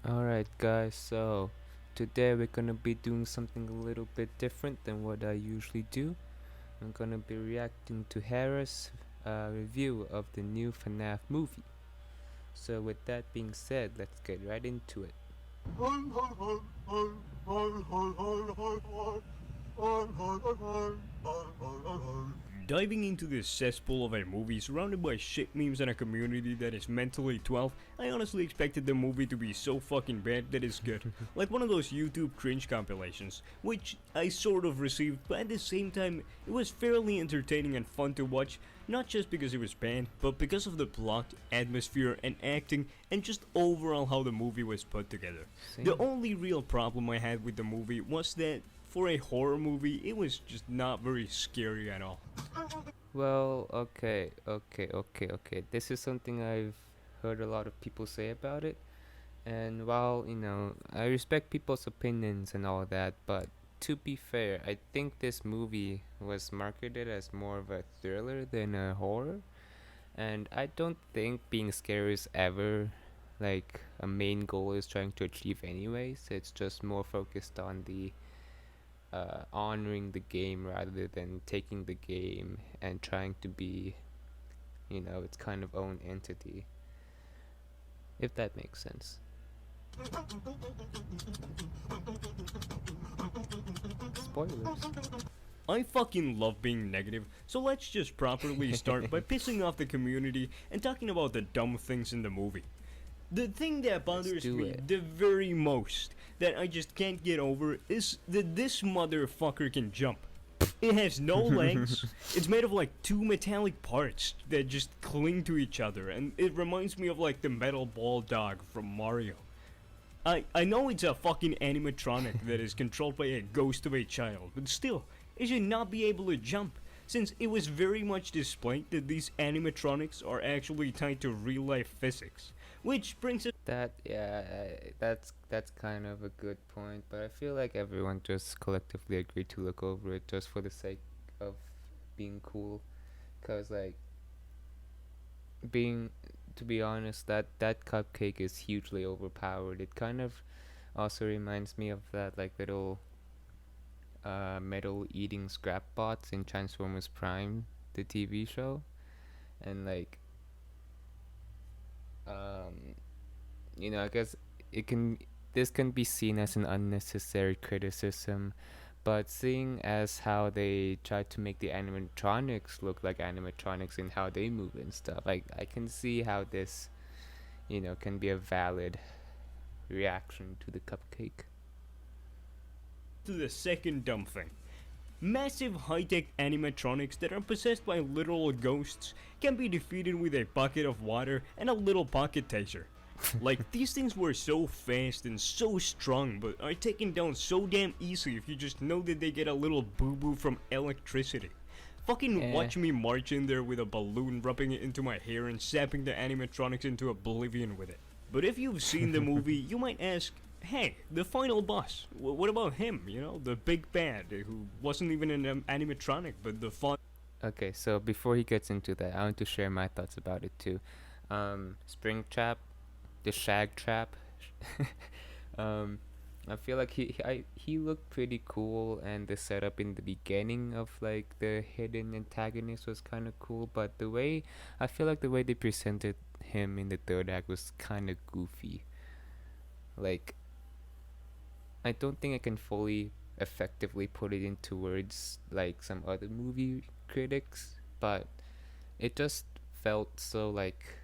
Alright, guys, so today we're gonna be doing something a little bit different than what I usually do. I'm gonna be reacting to Herra's review of the new FNAF movie. So, with that being said, let's get right into it. Diving into this cesspool of a movie surrounded by shit memes and a community that is mentally 12, I honestly expected the movie to be so fucking bad that it's good. Like one of those YouTube cringe compilations, which I sort of received, but at the same time, it was fairly entertaining and fun to watch, not just because it was bad, but because of the plot, atmosphere, and acting, and just overall how the movie was put together. The Same. only real problem I had with the movie was that for a horror movie, it was just not very scary at all. Well, okay. This is something I've heard a lot of people say about it. And while, I respect people's opinions and all that, but to be fair, I think this movie was marketed as more of a thriller than a horror. And I don't think being scary is ever like a main goal is trying to achieve anyways. It's just more focused on the honoring the game rather than taking the game and trying to be, its kind of own entity, if that makes sense. Spoilers. I fucking love being negative, so let's just properly start by pissing off the community and talking about the dumb things in the movie. The thing that bothers do me it. the very most, that I just can't get over, is that this motherfucker can jump. It has no legs, it's made of like two metallic parts that just cling to each other, and it reminds me of like the metal ball dog from Mario. I know it's a fucking animatronic that is controlled by a ghost of a child, but still, it should not be able to jump, since it was very much displayed that these animatronics are actually tied to real life physics. Which brings us. That yeah, that's kind of a good point, but I feel like everyone just collectively agreed to look over it just for the sake of being cool, cause like being to be honest, that cupcake is hugely overpowered. It kind of also reminds me of that like little metal eating scrap bots in Transformers Prime, the TV show, and like um I guess it can this can be seen as an unnecessary criticism, but seeing as how they try to make the animatronics look like animatronics in how they move and stuff, I can see how this, can be a valid reaction to the cupcake. To the second dumb thing. Massive high-tech animatronics that are possessed by literal ghosts can be defeated with a bucket of water and a little pocket taser. Like, these things were so fast and so strong, but are taken down so damn easy if you just know that they get a little boo-boo from electricity. Fucking Eh, watch me march in there with a balloon, rubbing it into my hair and zapping the animatronics into oblivion with it. But if you've seen the movie, you might ask, hey, the final boss, what about him? You know, the big bad, who wasn't even an animatronic, but the fun. okay, so before he gets into that, I want to share my thoughts about it too. Springtrap, the Shag Trap. um, I feel like he looked pretty cool, and the setup in the beginning of like the hidden antagonist was kind of cool. But I feel like the way they presented him in the third act was kind of goofy. Like, I don't think I can fully effectively put it into words like some other movie critics, but it just felt so like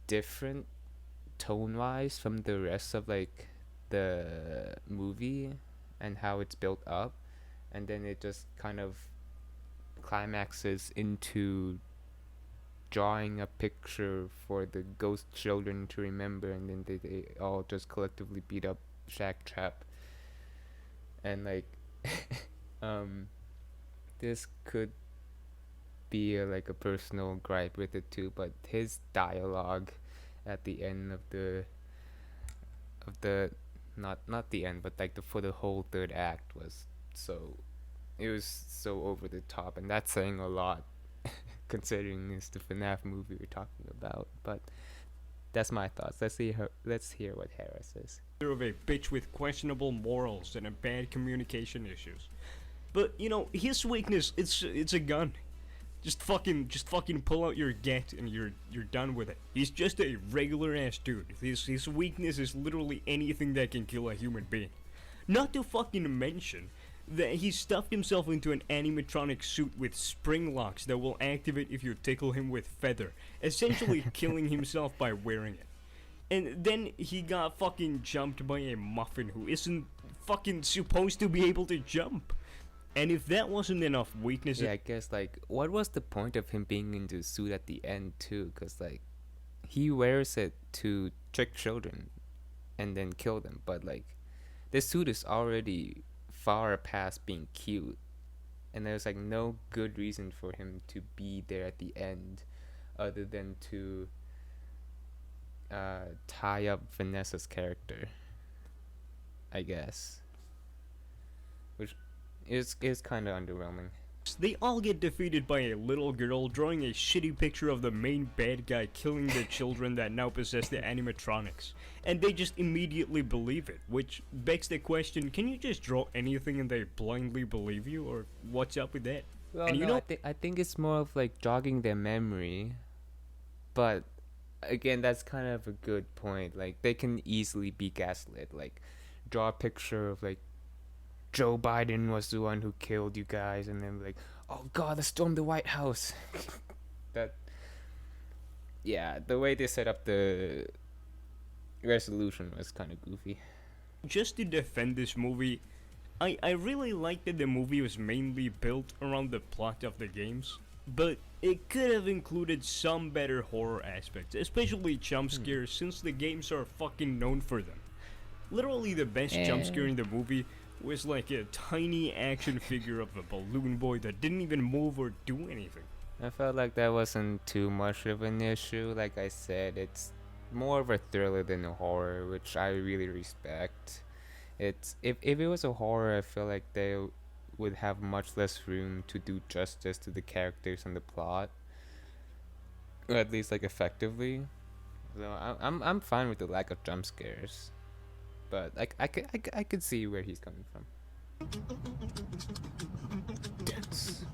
different tone wise from the rest of like the movie and how it's built up, and then it just kind of climaxes into drawing a picture for the ghost children to remember, and then they all just collectively beat up Shack Trap. And like um this could be like a personal gripe with it too, but his dialogue at the end of the not the end, but like for the whole third act was so it was so over the top, and that's saying a lot considering it's the FNAF movie we're talking about. But That's my thoughts. Let's hear what Herra says. Of a bitch with questionable morals and a bad communication issues. But you know, his weakness, it's a gun. Just fucking pull out your gat and you're done with it. He's just a regular ass dude. His weakness is literally anything that can kill a human being. Not to fucking mention that he stuffed himself into an animatronic suit with spring locks that will activate if you tickle him with feather, essentially killing himself by wearing it. And then he got fucking jumped by a muffin who isn't fucking supposed to be able to jump. And if that wasn't enough weakness, Yeah, I guess like what was the point of him being in the suit at the end too? Cause like he wears it to trick children and then kill them, but like this suit is already far past being cute, and there's like no good reason for him to be there at the end, other than to tie up Vanessa's character, I guess, which is kind of underwhelming. they all get defeated by a little girl drawing a shitty picture of the main bad guy killing the children that now possess the animatronics. And they just immediately believe it, which begs the question, can you just draw anything and they blindly believe you, or what's up with that? Well, And you no, know, I think it's more of like jogging their memory, but again, that's kind of a good point. Like they can easily be gaslit. Like draw a picture of like Joe Biden was the one who killed you guys, and then like, oh god, they stormed the White House. That, yeah, the way they set up the resolution was kind of goofy. just to defend this movie, I really like that the movie was mainly built around the plot of the games, but it could have included some better horror aspects, especially jump scares, since the games are fucking known for them. Literally, the best jump scare in the movie was like a tiny action figure of a balloon boy that didn't even move or do anything. I felt like that wasn't too much of an issue. Like I said, it's more of a thriller than a horror, which I really respect. It's if it was a horror, I feel like they would have much less room to do justice to the characters and the plot, or at least like effectively. So I'm fine with the lack of jump scares, but like I could see where he's coming from. Dense.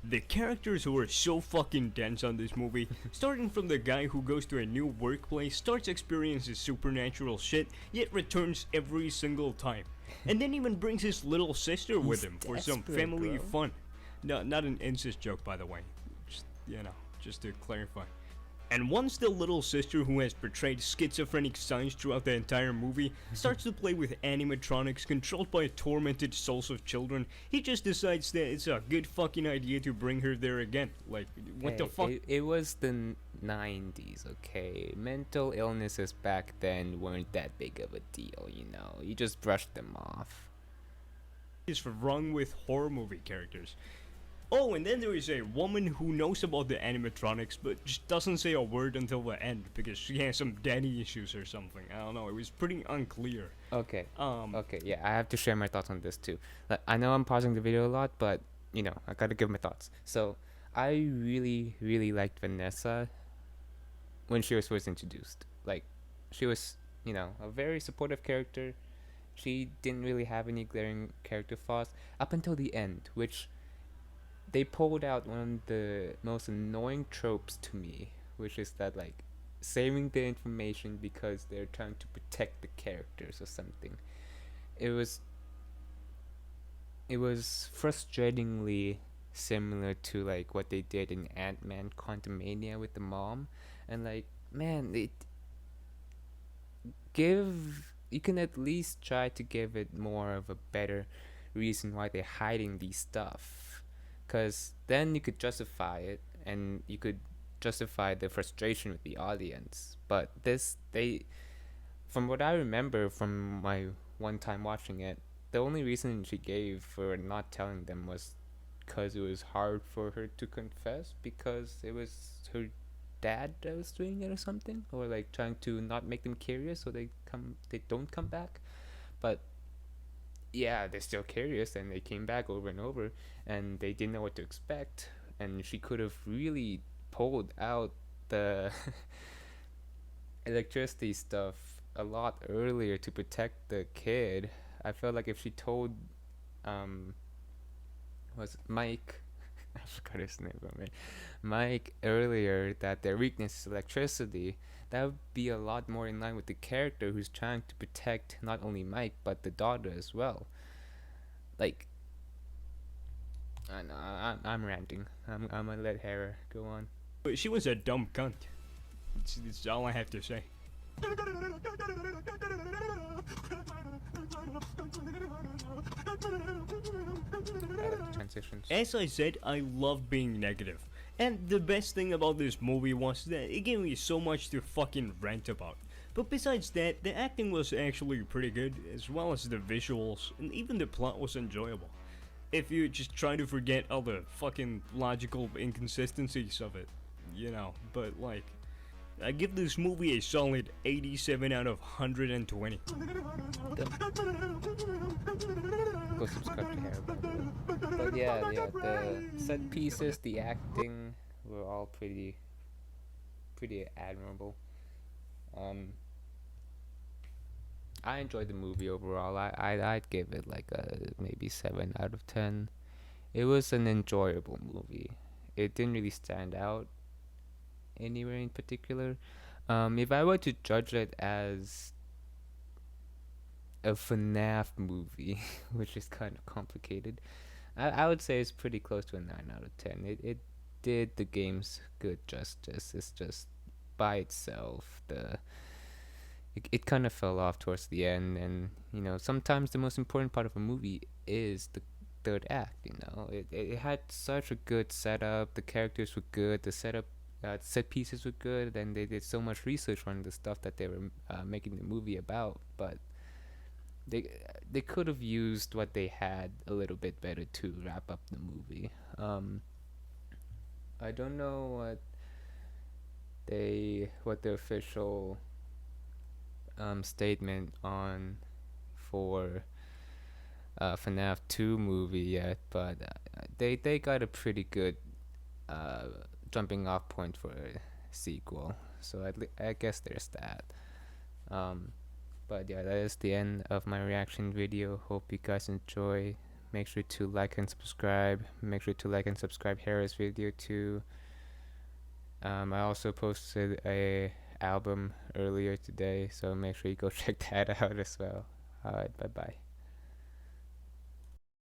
The characters who are so fucking dense on this movie, starting from the guy who goes to a new workplace, starts experiencing supernatural shit, yet returns every single time. And then even brings his little sister with He's him for some desperate, family bro. fun. No, not an incest joke, by the way. Just, just to clarify. And once the little sister, who has portrayed schizophrenic signs throughout the entire movie, starts to play with animatronics controlled by tormented souls of children, he just decides that it's a good fucking idea to bring her there again. Like, what the Hey, fuck? It was the 90s, okay? Mental illnesses back then weren't that big of a deal, you know? You just brushed them off. Is wrong with horror movie characters? Oh, and then there is a woman who knows about the animatronics, but just doesn't say a word until the end because she has some daddy issues or something. I don't know. It was pretty unclear. Okay. Um, Okay, yeah, I have to share my thoughts on this too. Like, I know I'm pausing the video a lot, but you know, I gotta give my thoughts. So, I really, really liked Vanessa when she was first introduced. Like, she was, you know, a very supportive character. She didn't really have any glaring character flaws up until the end, which they pulled out one of the most annoying tropes to me, which is that like saving the information because they're trying to protect the characters or something. It was it was frustratingly similar to like what they did in Ant-Man Quantumania with the mom, and like man, it give you can at least try to give it more of a better reason why they're hiding these stuff, because then you could justify it and you could justify the frustration with the audience. But this they from what I remember from my one time watching it, the only reason she gave for not telling them was because it was hard for her to confess because it was her dad that was doing it or something, or like trying to not make them curious so they don't come back. But yeah, they're still curious and they came back over and over and they didn't know what to expect, and she could have really pulled out the electricity stuff a lot earlier to protect the kid. I felt like if she told um was it Mike I forgot his name, but man, Mike earlier that their weakness is electricity, that would be a lot more in line with the character who's trying to protect not only Mike but the daughter as well. Like, I know, I'm ranting. I'm gonna let Herra go on. But she was a dumb cunt. It's all I have to say. Transitions. As I said, I love being negative. And the best thing about this movie was that it gave me so much to fucking rant about. But besides that, the acting was actually pretty good, as well as the visuals, and even the plot was enjoyable. If you just try to forget all the fucking logical inconsistencies of it, you know, but like, I give this movie a solid 87 out of 120. Go subscribe to Herra, by the way. But yeah, the set pieces, the acting were all pretty admirable. I enjoyed the movie overall. I'd give it like a maybe 7 out of 10. It was an enjoyable movie. It didn't really stand out anywhere in particular. If I were to judge it as a FNAF movie, which is kind of complicated, I would say it's pretty close to a 9 out of 10. It did the games good justice. It's just by itself, it kind of fell off towards the end, and sometimes the most important part of a movie is the third act. It had such a good setup, the characters were good, the setup set pieces were good, and they did so much research on the stuff that they were making the movie about, but they could have used what they had a little bit better to wrap up the movie. I don't know what the official statement on for FNAF 2 movie yet, but they got a pretty good jumping off point for a sequel, so I guess there's that. But yeah, that is the end of my reaction video. Hope you guys enjoy. Make sure to like and subscribe. Make sure to like and subscribe Herra's video too. I also posted a album earlier today, so make sure you go check that out as well. Alright, bye bye.